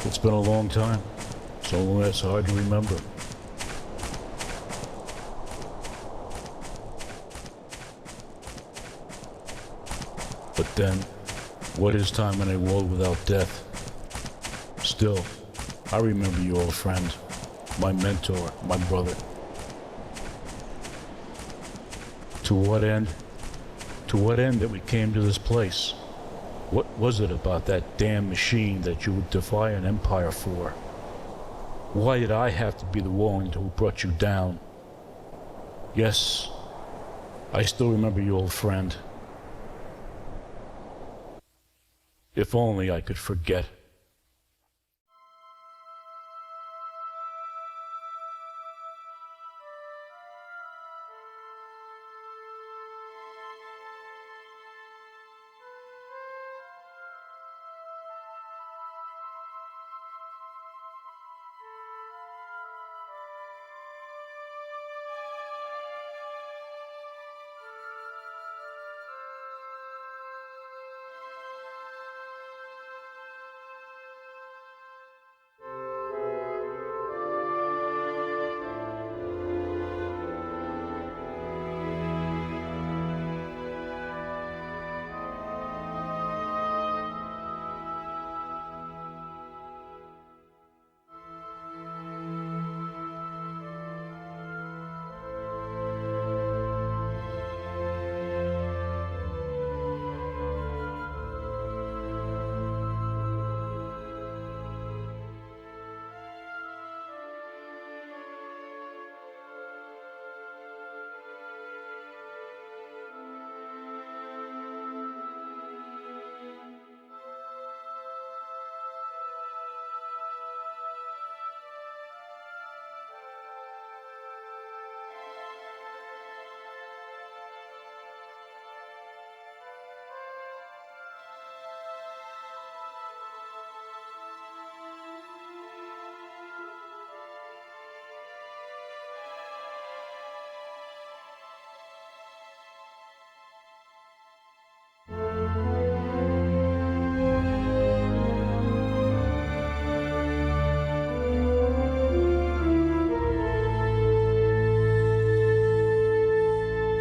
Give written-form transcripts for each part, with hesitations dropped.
It's been a long time. So long that's hard to remember. But then, what is time in a world without death? Still, I remember you, old friend, my mentor, my brother. To what end? To what end that we came to this place? What was it about that damn machine that you would defy an empire for? Why did I have to be the one who brought you down? Yes, I still remember you, old friend. If only I could forget.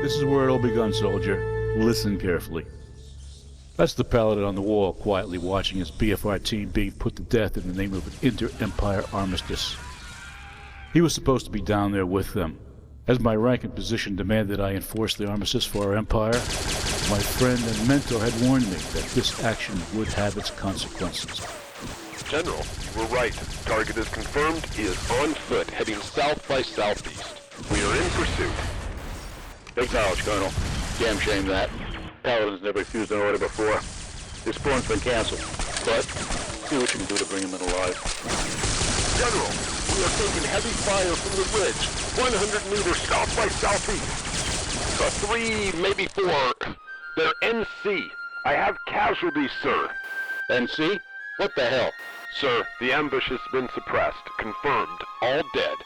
This is where it all begun, soldier. Listen carefully. That's the Paladin on the wall, quietly watching his BFR team being put to death in the name of an inter-empire armistice. He was supposed to be down there with them. As my rank and position demanded I enforce the armistice for our empire, my friend and mentor had warned me that this action would have its consequences. General, you were right. Target is confirmed. He is on foot, heading south by southeast. We are in pursuit. Acknowledge, Colonel. Damn shame that. Paladin's never refused an order before. His spawn's been canceled. But, see what you can do to bring him in alive. General, we are taking heavy fire from the ridge. 100 meters south by southeast. 3, maybe 4. They're NC. I have casualties, sir. NC? What the hell? Sir, the ambush has been suppressed. Confirmed. All dead.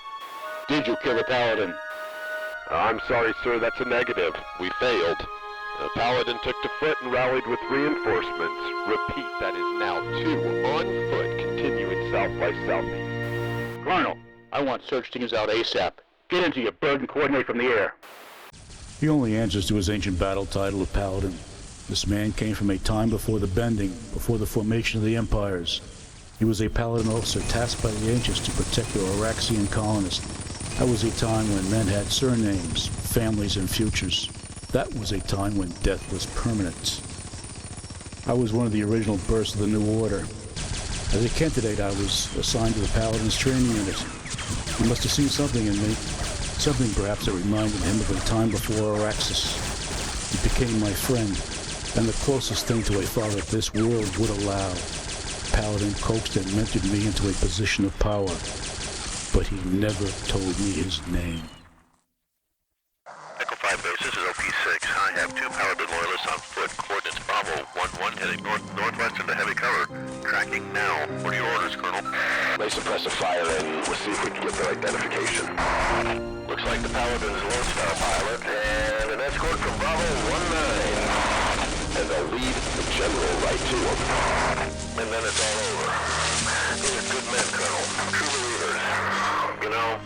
Did you kill the Paladin? I'm sorry, sir, that's a negative. We failed. The Paladin took to foot and rallied with reinforcements. Repeat, that is now 2 on foot, continuing south by southeast. Colonel, I want search teams out ASAP. Get into your bird and coordinate from the air. He only answers to his ancient battle title of Paladin. This man came from a time before the bending, before the formation of the empires. He was a Paladin officer tasked by the ancients to protect the Auraxian colonists. That was a time when men had surnames, families, and futures. That was a time when death was permanent. I was one of the original bursts of the New Order. As a candidate, I was assigned to the Paladin's training unit. He must have seen something in me, something perhaps that reminded him of a time before Auraxis. He became my friend, and the closest thing to a father this world would allow. Paladin coaxed and mentored me into a position of power, but he never told me his name. Echo 5 base, this is OP6. I have 2 Paladin loyalists on foot. Coordinates Bravo 1-1 heading northwest into heavy cover. Tracking now. What are your orders, Colonel? Lay suppressive fire and we'll see if we can get their identification. Looks like the Paladin is a Lone Star pilot, and an escort from Bravo 1-9. And they'll lead the general right to him. And then it's all over. These are good men, Colonel. True believers. You know,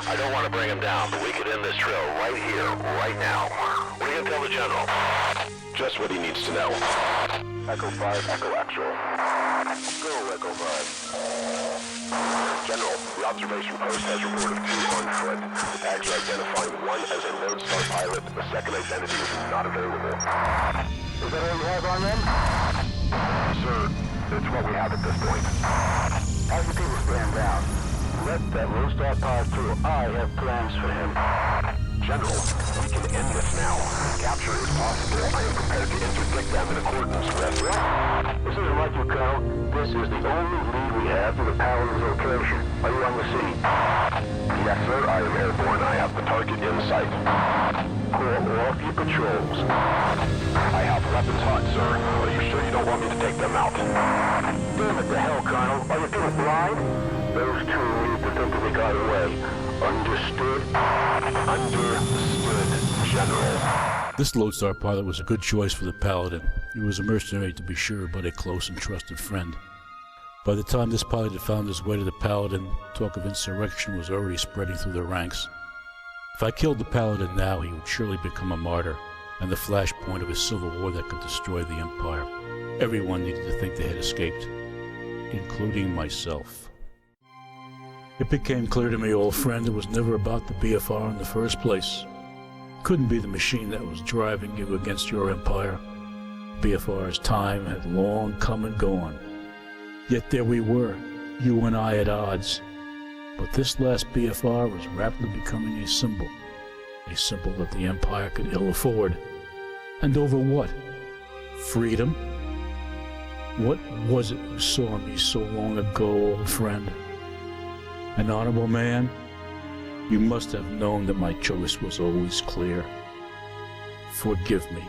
I don't want to bring him down, but we could end this trail right here, right now. What are you going to tell the General? Just what he needs to know. Echo 5, Echo Actual. Go, Echo 5. General, the observation post has reported 2 on foot. Tags are identifying one as a Lone Star pilot. The second identity is not available. Is that all you have on them? Sir, it's what we have at this point. As the people stand down, let that Lone Star pilot through. I have plans for him. General, we can end this now. Capture is possible. I am prepared to interdict them in accordance with... This isn't like you, Colonel. This is the only lead we have to the Paladin's location. Are you on the scene? Yes, sir. I am airborne. I have the target in sight. Call off your patrols. I have weapons hot, sir. Are you sure you don't want me to take them out? Damn it to hell, Colonel. Are you people blind? Those two need to think that they got away. Understood? Understood, General. This Lone Star pilot was a good choice for the Paladin. He was a mercenary to be sure, but a close and trusted friend. By the time this pilot had found his way to the Paladin, talk of insurrection was already spreading through the ranks. If I killed the Paladin now, he would surely become a martyr, and the flashpoint of a civil war that could destroy the Empire. Everyone needed to think they had escaped, including myself. It became clear to me, old friend, it was never about the BFR in the first place. It couldn't be the machine that was driving you against your empire. BFR's time had long come and gone. Yet there we were, you and I at odds. But this last BFR was rapidly becoming a symbol that the Empire could ill afford. And over what? Freedom? What was it you saw in me so long ago, old friend? An honorable man? You must have known that my choice was always clear. Forgive me.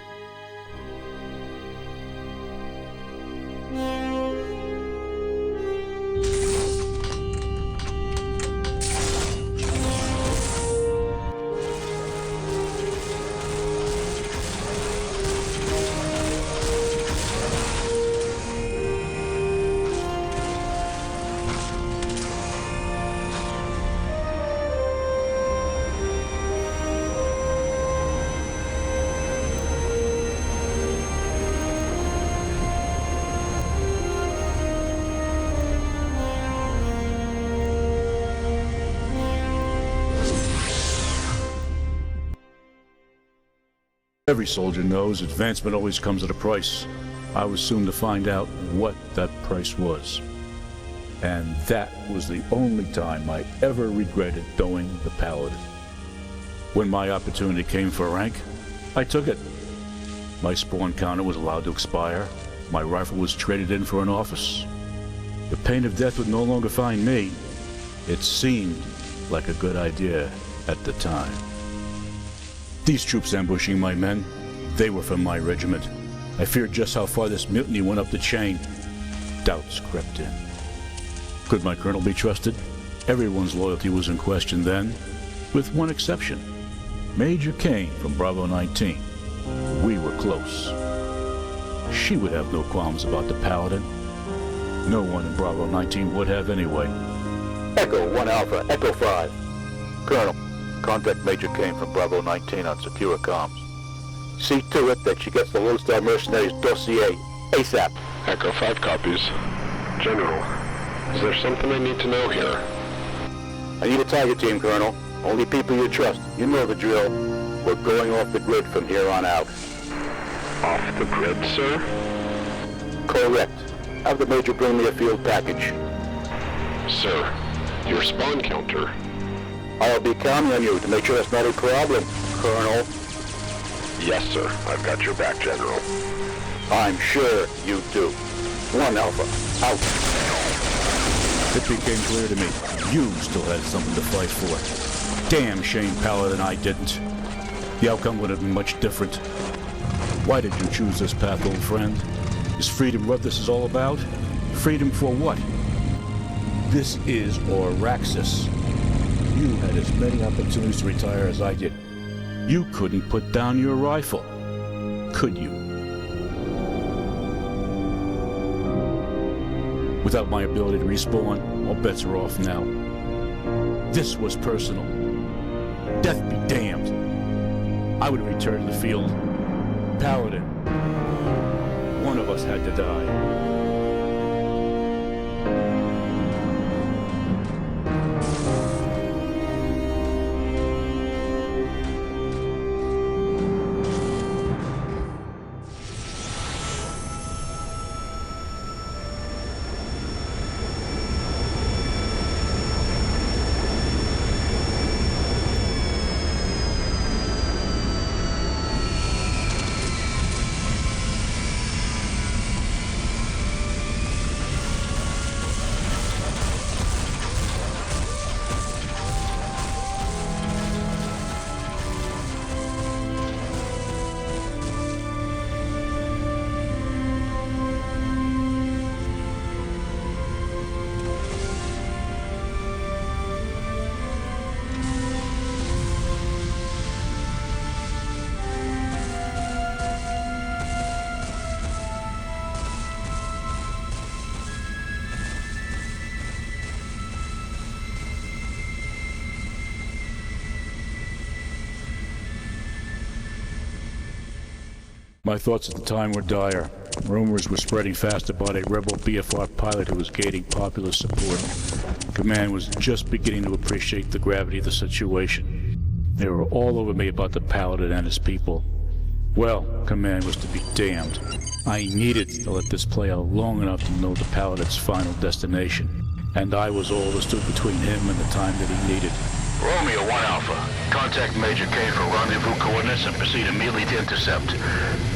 Every soldier knows advancement always comes at a price. I was soon to find out what that price was. And that was the only time I ever regretted going the Paladin. When my opportunity came for rank, I took it. My spawn counter was allowed to expire. My rifle was traded in for an office. The pain of death would no longer find me. It seemed like a good idea at the time. These troops ambushing my men, they were from my regiment. I feared just how far this mutiny went up the chain. Doubts crept in. Could my colonel be trusted? Everyone's loyalty was in question then, with one exception. Major Kane from Bravo 19. We were close. She would have no qualms about the Paladin. No one in Bravo 19 would have anyway. Echo 1 Alpha, Echo 5. Colonel, contact Major Kane from Bravo 19 on secure comms. See to it that she gets the Lone Star mercenaries dossier ASAP. Echo 5 copies. General, is there something I need to know here? I need a target team, Colonel. Only people you trust. You know the drill. We're going off the grid from here on out. Off the grid, sir? Correct. Have the Major bring me a field package. Sir, your spawn counter. I'll be counting on you to make sure that's not a problem, Colonel. Yes, sir. I've got your back, General. I'm sure you do. 1 Alpha, out. It became clear to me, you still had something to fight for. Damn shame Paladin I didn't. The outcome would have been much different. Why did you choose this path, old friend? Is freedom what this is all about? Freedom for what? This is Auraxis. You had as many opportunities to retire as I did. You couldn't put down your rifle, could you? Without my ability to respawn, all bets are off now. This was personal. Death be damned. I would return to the field. Paladin. One of us had to die. My thoughts at the time were dire. Rumors were spreading fast about a rebel BFR pilot who was gaining popular support. Command was just beginning to appreciate the gravity of the situation. They were all over me about the Paladin and his people. Well, Command was to be damned. I needed to let this play out long enough to know the Paladin's final destination. And I was all that stood between him and the time that he needed. Romeo 1 Alpha. Contact Major K for rendezvous coordinates and proceed immediately to intercept.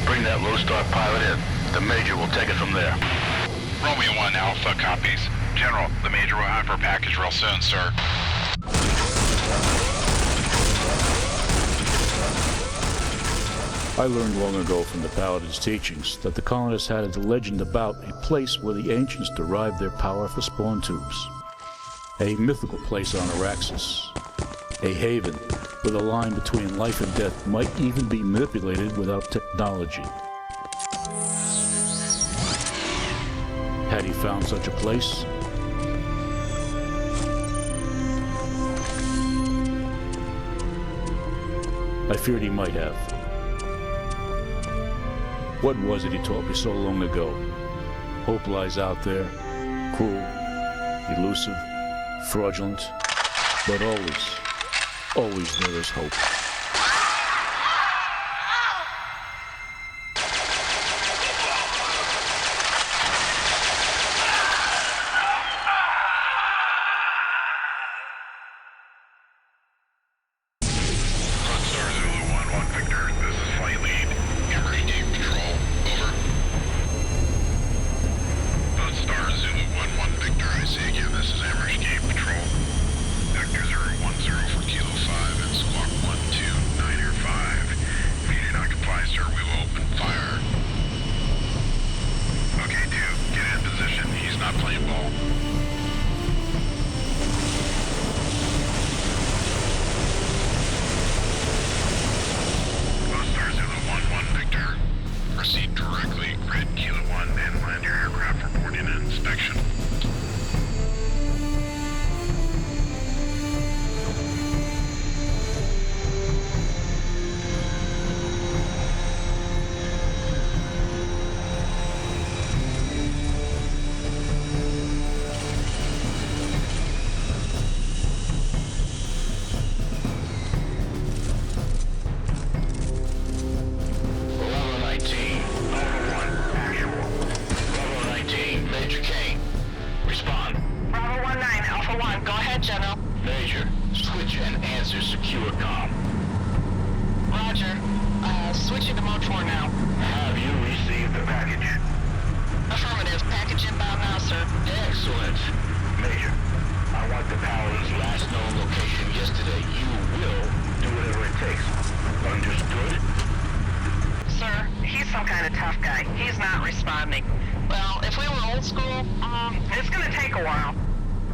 Bring that Lone Star pilot in. The Major will take it from there. Romeo 1 Alpha copies. General, the Major will have her package real soon, sir. I learned long ago from the Paladin's teachings that the colonists had a legend about a place where the ancients derived their power for spawn tubes. A mythical place on Auraxis. A haven where the line between life and death might even be manipulated without technology. Had he found such a place? I feared he might have. What was it he taught me so long ago? Hope lies out there, cruel, elusive, fraudulent, but always there is hope.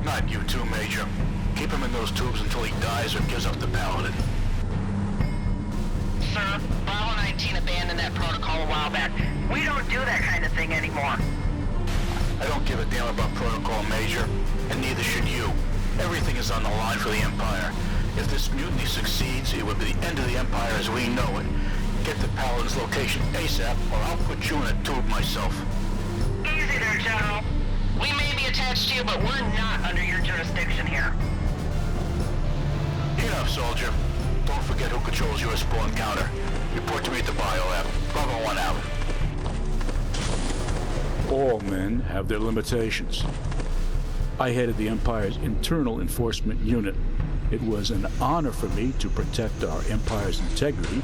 Not you too, Major. Keep him in those tubes until he dies or gives up the Paladin. Sir, Bravo 19 abandoned that protocol a while back. We don't do that kind of thing anymore. I I don't give a damn about protocol, Major, and neither should you. Everything is on the line for the Empire. If this mutiny succeeds, it would be the end of the Empire as we know it. Get the Paladin's location ASAP, or I'll put you in a tube myself. Easy there, General. We may be attached to you, but we're not under your jurisdiction here. Enough, soldier. Don't forget who controls your spawn counter. Report to me at the biolab. Bravo 1 out. All men have their limitations. I headed the Empire's internal enforcement unit. It was an honor for me to protect our Empire's integrity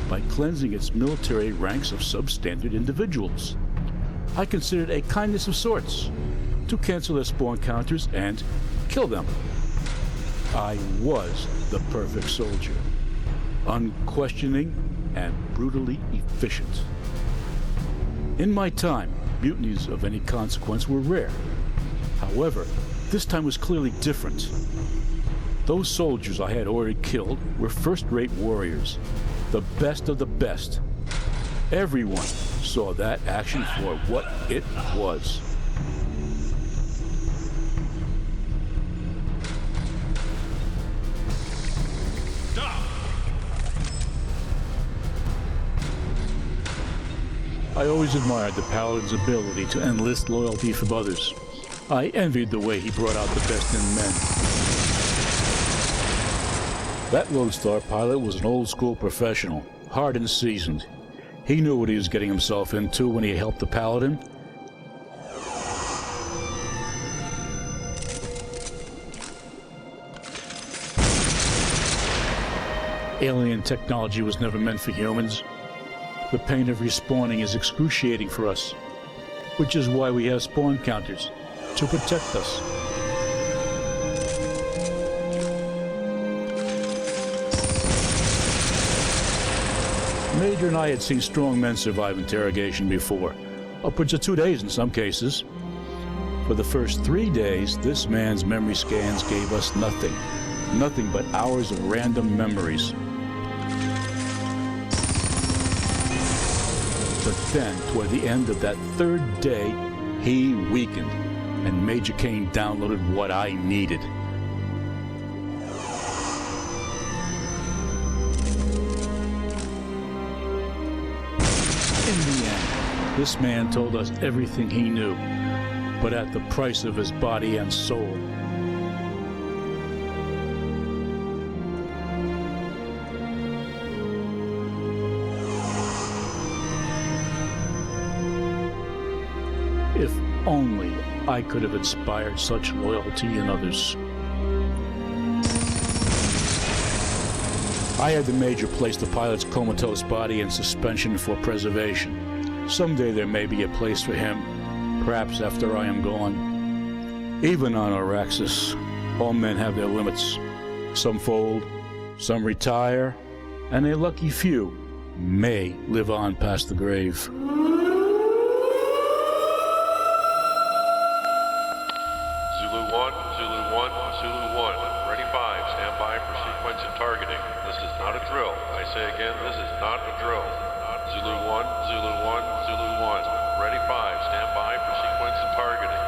by cleansing its military ranks of substandard individuals. I considered a kindness of sorts to cancel their spawn counters and kill them. I was the perfect soldier, unquestioning and brutally efficient. In my time, mutinies of any consequence were rare. However, this time was clearly different. Those soldiers I had already killed were first-rate warriors, the best of the best. Everyone saw that action for what it was. I always admired the Paladin's ability to enlist loyalty from others. I envied the way he brought out the best in men. That Lone Star pilot was an old-school professional, hard and seasoned. He knew what he was getting himself into when he helped the Paladin. Alien technology was never meant for humans. The pain of respawning is excruciating for us, which is why we have spawn counters, to protect us. Major and I had seen strong men survive interrogation before, upwards of 2 days in some cases. For the first 3 days, this man's memory scans gave us nothing but hours of random memories. But then, toward the end of that third day, he weakened, and Major Kane downloaded what I needed. In the end, this man told us everything he knew, but at the price of his body and soul. If only I could have inspired such loyalty in others. I had the Major place the pilot's comatose body in suspension for preservation. Someday there may be a place for him, perhaps after I am gone. Even on Auraxis, all men have their limits. Some fold, some retire, and a lucky few may live on past the grave. Zulu 1, ready 5, stand by for sequence and targeting. This is not a drill. I say again, this is not a drill. Zulu 1, Zulu 1, Zulu 1, ready 5, stand by for sequence and targeting.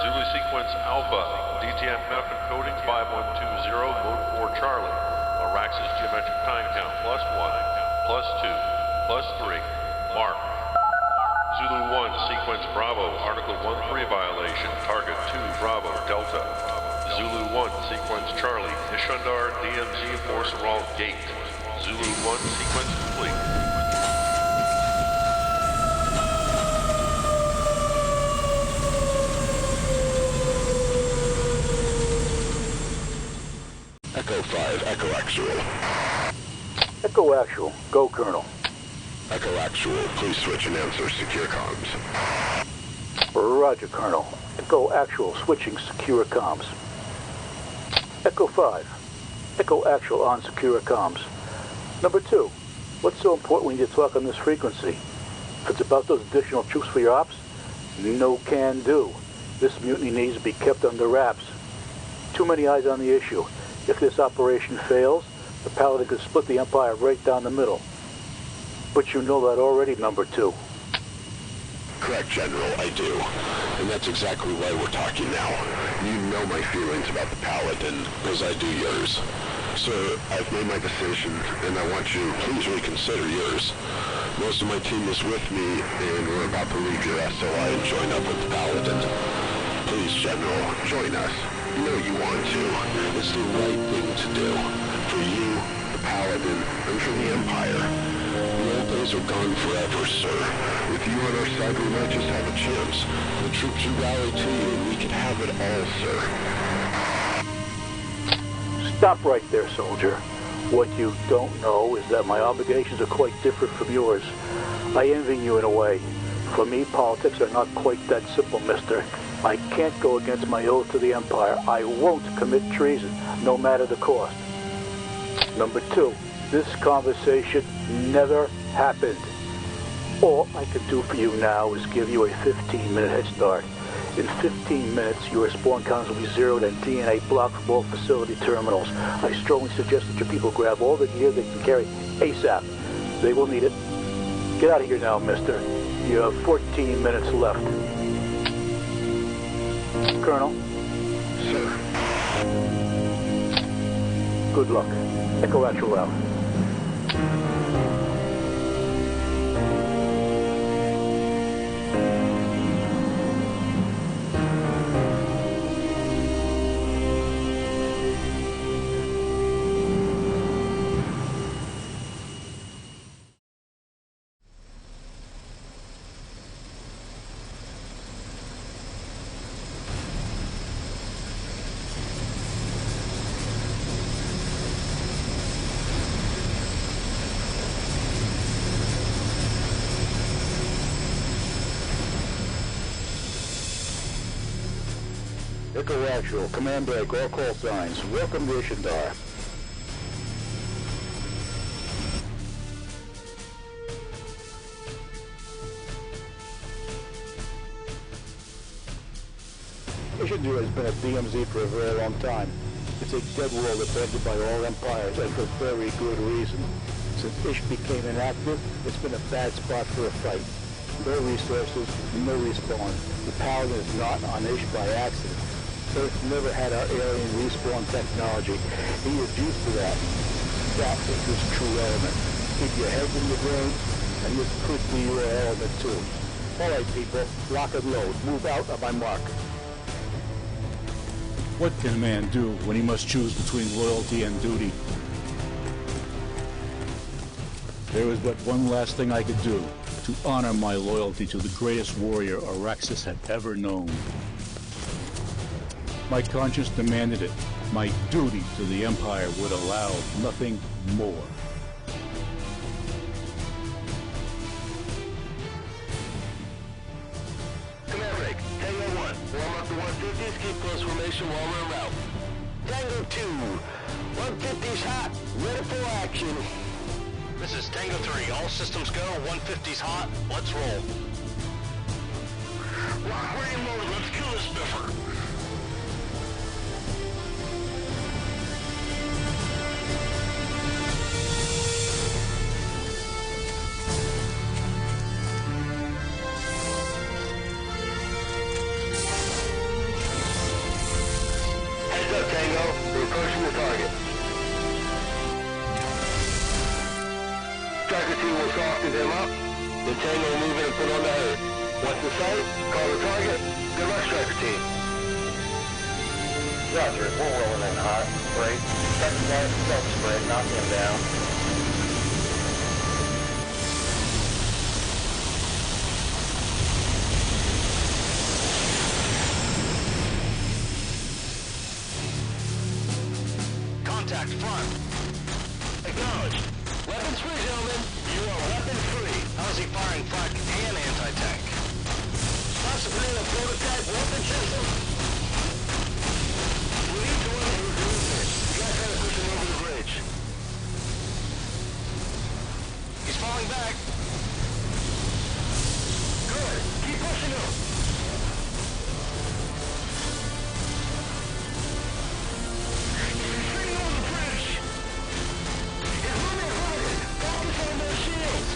Zulu sequence Alpha, DTMF encoding 5120, mode 4 Charlie. Auraxis geometric time count +1, +2, +3, mark. Zulu 1, sequence Bravo, Article 1-3 violation, target 2 Bravo, Delta. Zulu 1, sequence Charlie, Ishundar, DMZ, ENFORCER'S gate. Zulu 1, sequence complete. Echo 5, Echo Actual. Echo Actual. Go, Colonel. Echo Actual, please switch and answer secure comms. Roger, Colonel. Echo Actual, switching secure comms. Echo 5. Echo Actual on secure comms. Number 2. What's so important when you talk on this frequency? If it's about those additional troops for your ops, no can do. This mutiny needs to be kept under wraps. Too many eyes on the issue. If this operation fails, the Paladin could split the Empire right down the middle. But you know that already, Number 2. correct, General, I do. And that's exactly why we're talking now. You know my feelings about the Paladin, as I do yours. Sir, I've made my decision, and I want you to please reconsider yours. Most of my team is with me, and we're about to leave your SOI and join up with the Paladin. Please, General, join us. You know you want to. It's the right thing to do. For you, the Paladin, and for the Empire. The old days are gone forever, sir. With you on our side, we might just have a chance. The troops should rally to you, and we can have it all, sir. Stop right there, soldier. What you don't know is that my obligations are quite different from yours. I envy you in a way. For me, politics are not quite that simple, mister. I can't go against my oath to the Empire. I won't commit treason, no matter the cost. Number two, this conversation never happened. All I can do for you now is give you a 15-minute head start. In 15 minutes, your spawn counts will be zeroed and DNA blocked from all facility terminals. I strongly suggest that your people grab all the gear they can carry ASAP. They will need it. Get out of here now, mister. You have 14 minutes left. Colonel? Sir. Good luck. Echo Actual out. Echo Actual, command break, all call signs. Welcome to Ishundar. Ishundar has been a DMZ for a very long time. It's a dead world abandoned by all empires, and for very good reason. Since Ish became inactive, it's been a bad spot for a fight. No resources, no respawn. The Paladin is not on Ish by accident. Earth never had our alien respawn technology. He is used to that. That is his true element. Keep your heads in the game, and this could be your element too. All right, people, lock and load. Move out of my mark. What can a man do when he must choose between loyalty and duty? There was but one last thing I could do to honor my loyalty to the greatest warrior Auraxis had ever known. My conscience demanded it. My duty to the Empire would allow nothing more. Command break. Tango 1. Warm up to 150s. Keep close formation while we're en route. Tango 2. 150's hot. Ready for action. This is Tango 3. All systems go. 150's hot. Let's roll. Rock, ready and loaded. Let's kill this Bfr. Heads up, Tango. We're approaching the target. Striker 2 will soften him up. Then Tango will move in and put on the hood. Once in sight, call the target. Good luck, Striker Team. Roger, we're rolling in hot. Break. Second guy, self-spread, knock him down. Contact front. Acknowledged. Weapons free, gentlemen. You are weapon free. How is he firing flak and anti-tank? Possibly a prototype weapon system. We need to learn who's doing this. You guys gotta push him over the bridge. He's falling back. Good. Keep pushing him. He's sitting on the bridge. His men are hurting. Focus on their shields.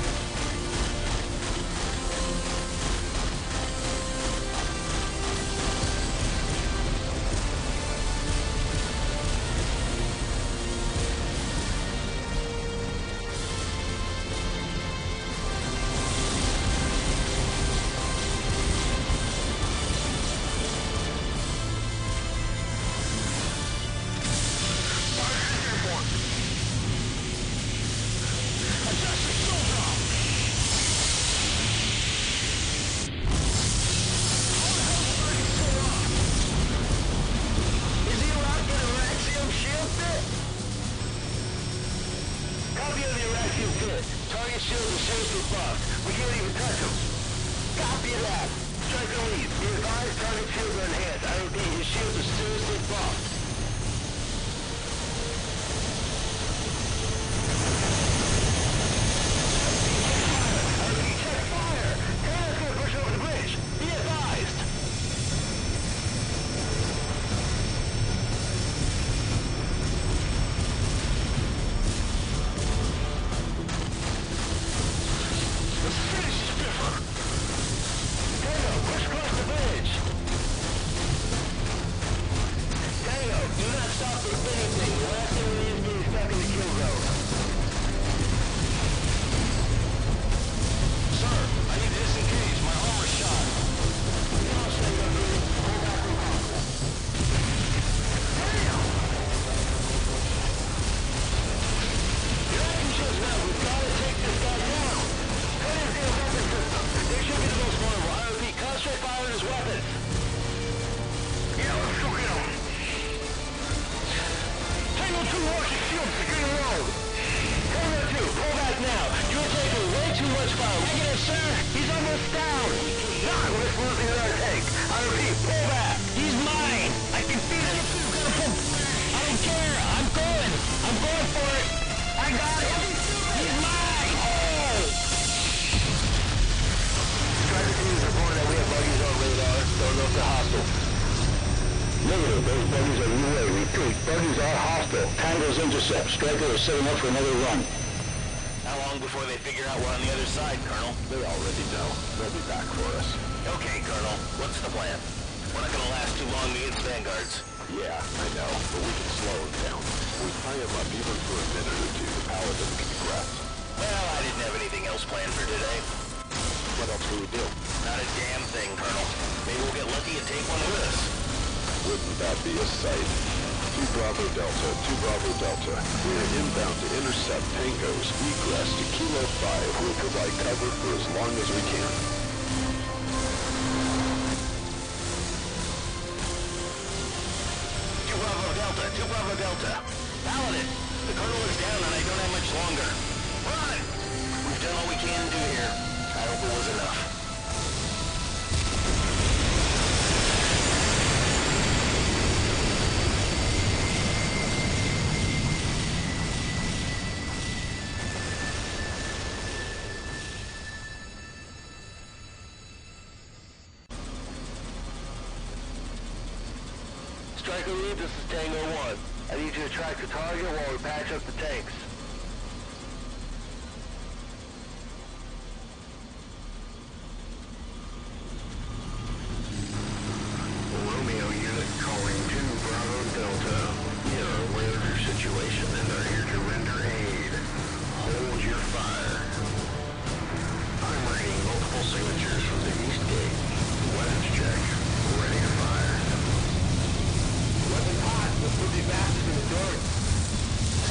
buffed. We can't even touch him. Copy that. Striker lead. Be advised, target shields are enhanced. I repeat, his shields are seriously buffed. Check fire! Tango's gonna push over the bridge. Be advised. Let's finish this Bfr. Tango, push across the bridge. Tango, do not stop for anything. The last thing we need is getting stuck in the kill zone. Sir, I need to disengage. My armor's shot. Come on, Tango, dude. Pull back from hostile. Damn! Your action shows now. We've got to take this guy down. Put his in a weapon system. They should be the most vulnerable. I repeat, concentrate fire on his weapons. Yeah, let's go get him. Tango 2 launching shield, secure the road. Tango 2, pull back now. You're taking way too much fire. Negative, sir. He's almost down. Not with losing another tank. I repeat, pull back. He's mine. I can feel it. I don't care. I'm going. I'm going for it. I got it. He's mine. Oh! Striker team is reporting that we have buggies on radar. Don't know if they're hostile. Negative, those buggies are UA. Repeat, buggies are hostile. Tango's intercept. Striker is setting up for another run. How long before they figure out we're on the other side, Colonel? They already know. They'll be back for us. Okay, Colonel. What's the plan? We're not gonna last too long against vanguards. Yeah, I know, but we can slow them down. We tie them up even for a minute or two. The Paladin can be grabbed. Well, I didn't have anything else planned for today. What else can we do? Not a damn thing, Colonel. Maybe we'll get lucky and take one with us. Wouldn't that be a sight? 2 Bravo Delta, 2 Bravo Delta. We are inbound to intercept Tango's egress to Kilo 5. We'll provide cover for as long as we can. Two Bravo Delta. Paladin, the Colonel is down and I don't have much longer. Run! We've done all we can do here. I hope it was enough. Striker lead, this is Tango 1. I need you to track the target while we patch up the tanks. Romeo unit calling 2 Bravo Delta. We are aware of your situation and are here to render aid. Hold your fire. I'm reading multiple signatures from the east gate. Weapons check. Ready to fire. Weapon hot. Let's put the bastards in the door.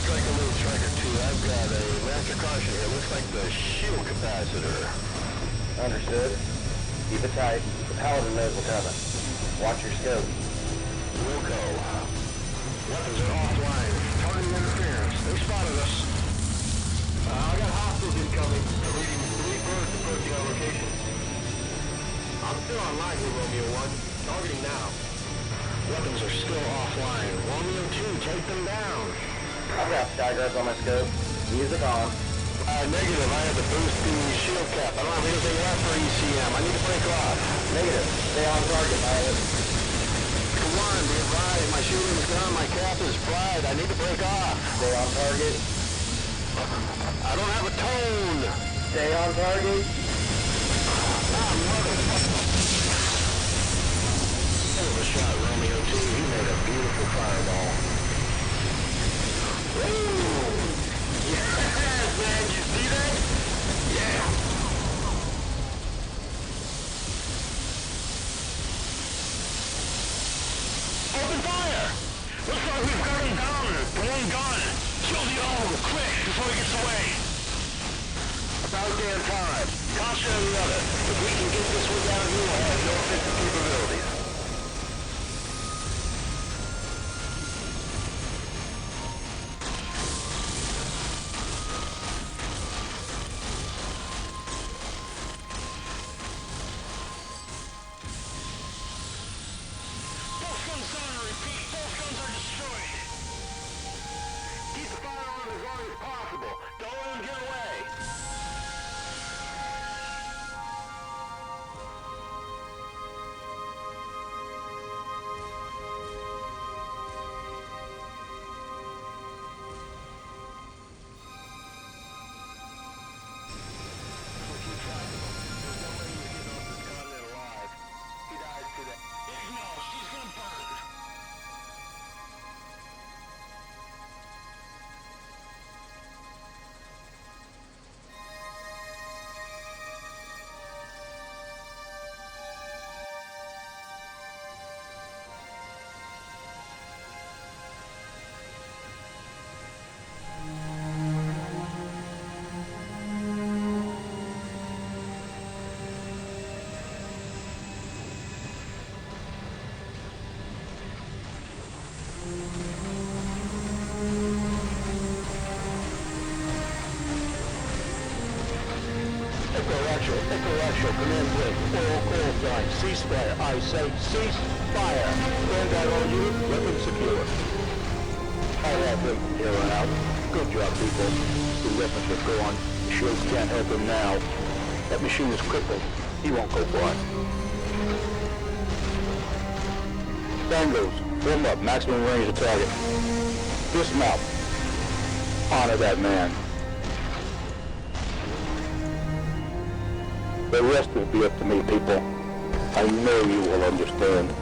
Striker lead, Striker 2. I've got a master caution here. Looks like the shield capacitor. Understood. Keep it tight. The Paladin knows what's coming. Watch your scope. Wilco. Weapons are offline. Targeting interference. They spotted us. I got hostiles incoming. Reading 3 birds approaching our location. I'm still online here, Romeo 1. Targeting now. Weapons are still offline. Romeo 2, take them down. I've got Skyguards on my scope. Music on. Negative. I have to boost the shield cap. I don't have anything left for ECM. I need to break off. Negative. Stay on target, pilot. Come on, be advised. My shielding is gone. My cap is fried. I need to break off. Stay on target. I don't have a tone. Stay on target. Ah, motherfucker. Hell of a shot, Romeo 2. He made a beautiful fireball. Ooh! Yes, man! You see that? Yeah! Open fire! Looks like we've got him down. One gun. Kill the old, quick, before he gets away. About damn time. Caution on the other. If we can get this one down, we will have no offensive capabilities. Command break. Oral call sign. Ceasefire. I say ceasefire. Stand out all units. Weapons secure. I'll have him from here on out. Good job, people. The weapons are gone. Shields can't help him now. That machine is crippled. He won't go far. Bangos, form up. Maximum range of target. Dismount. Honor that man. The rest will be up to me, people. I know you will understand.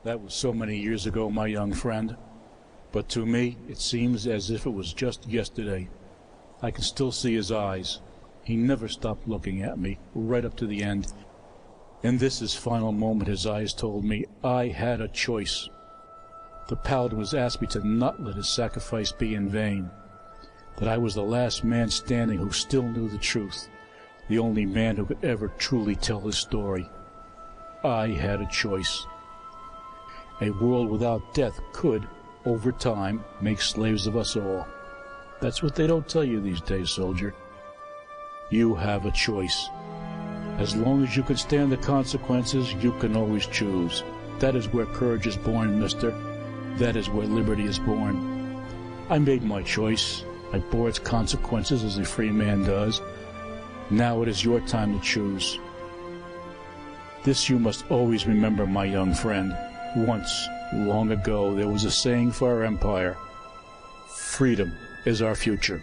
That was so many years ago, my young friend. But to me, it seems as if it was just yesterday. I can still see his eyes. He never stopped looking at me, right up to the end. In this his final moment, his eyes told me I had a choice. The Paladin was asked me to not let his sacrifice be in vain. That I was the last man standing who still knew the truth. The only man who could ever truly tell his story. I had a choice. A world without death could, over time, make slaves of us all. That's what they don't tell you these days, soldier. You have a choice. As long as you can stand the consequences, you can always choose. That is where courage is born, mister. That is where liberty is born. I made my choice. I bore its consequences as a free man does. Now it is your time to choose. This you must always remember, my young friend. Once, long ago, there was a saying for our empire. Freedom is our future.